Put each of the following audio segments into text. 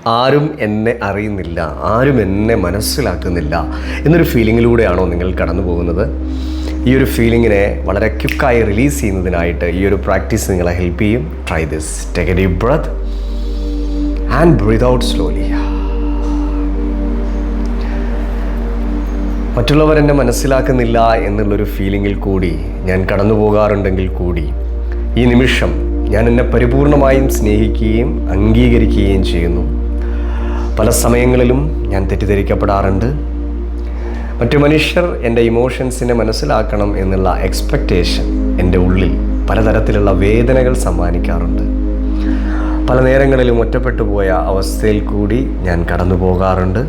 ആരും എന്നെ അറിയുന്നില്ല, ആരും എന്നെ മനസ്സിലാക്കുന്നില്ല എന്നൊരു ഫീലിങ്ങിലൂടെയാണോ നിങ്ങൾ കടന്നു പോകുന്നത്? ഈ ഒരു ഫീലിങ്ങിനെ വളരെ ക്വിക്കായി റിലീസ് ചെയ്യുന്നതിനായിട്ട് ഈ ഒരു പ്രാക്ടീസ് നിങ്ങളെ ഹെൽപ്പ് ചെയ്യും. Try this. Take a deep breath and breathe out slowly. മറ്റുള്ളവർ എന്നെ മനസ്സിലാക്കുന്നില്ല എന്നുള്ളൊരു ഫീലിങ്ങിൽ കൂടി ഞാൻ കടന്നു പോകാറുണ്ടെങ്കിൽ കൂടി ഈ നിമിഷം ഞാൻ എന്നെ പരിപൂർണമായും സ്നേഹിക്കുകയും അംഗീകരിക്കുകയും ചെയ്യുന്നു. പല സമയങ്ങളിലും ഞാൻ തെറ്റിദ്ധരിക്കപ്പെടാറുണ്ട്. മറ്റു മനുഷ്യർ എൻ്റെ ഇമോഷൻസിനെ മനസ്സിലാക്കണം എന്നുള്ള എക്സ്പെക്റ്റേഷൻ എൻ്റെ ഉള്ളിൽ പലതരത്തിലുള്ള വേദനകൾ സമ്മാനിക്കാറുണ്ട്. പല നേരങ്ങളിലും ഒറ്റപ്പെട്ടു പോയ അവസ്ഥയിൽ കൂടി ഞാൻ കടന്നു പോകാറുണ്ട്.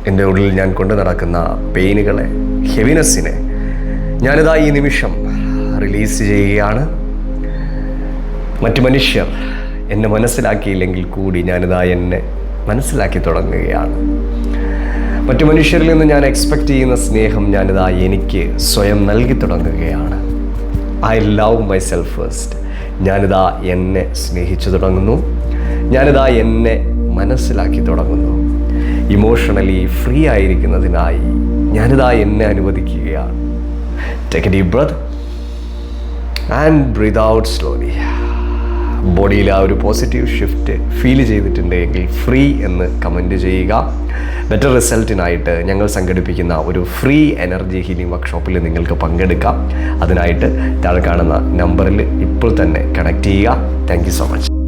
എൻ്റെ ഉള്ളിൽ ഞാൻ കൊണ്ടു നടക്കുന്ന പെയിനുകളെ, ഹെവിനെസ്സിനെ ഞാനിതാ ഈ നിമിഷം റിലീസ് ചെയ്യുകയാണ്. മറ്റു മനുഷ്യർ എന്നെ മനസ്സിലാക്കിയില്ലെങ്കിൽ കൂടി ഞാനിതാ എന്നെ മനസ്സിലാക്കി തുടങ്ങുകയാണ്. മറ്റു മനുഷ്യരിൽ നിന്ന് ഞാൻ എക്സ്പെക്റ്റ് ചെയ്യുന്ന സ്നേഹം ഞാനിതാ എനിക്ക് സ്വയം നൽകി തുടങ്ങുകയാണ്. I love my self first. ഞാനിതാ എന്നെ സ്നേഹിച്ചു തുടങ്ങുന്നു. ഞാനിതാ എന്നെ മനസ്സിലാക്കി തുടങ്ങുന്നു. ഇമോഷണലി ഫ്രീ ആയിരിക്കുന്നതിനായി ഞാനിതാ എന്നെ അനുവദിക്കുകയാണ്. Take a deep breath and breathe out slowly. ബോഡിയിൽ ആ ഒരു പോസിറ്റീവ് ഷിഫ്റ്റ് ഫീൽ ചെയ്തിട്ടുണ്ടെങ്കിൽ ഫ്രീ എന്ന് കമൻറ്റ് ചെയ്യുക. ബെറ്റർ റിസൾട്ടിനായിട്ട് ഞങ്ങൾ സംഘടിപ്പിക്കുന്ന ഒരു ഫ്രീ എനർജി ഹീലിംഗ് വർക്ക്ഷോപ്പിൽ നിങ്ങൾക്ക് പങ്കെടുക്കാം. അതിനായിട്ട് താഴെ കാണുന്ന നമ്പറിൽ ഇപ്പോൾ തന്നെ കണക്ട് ചെയ്യുക. Thank you so much.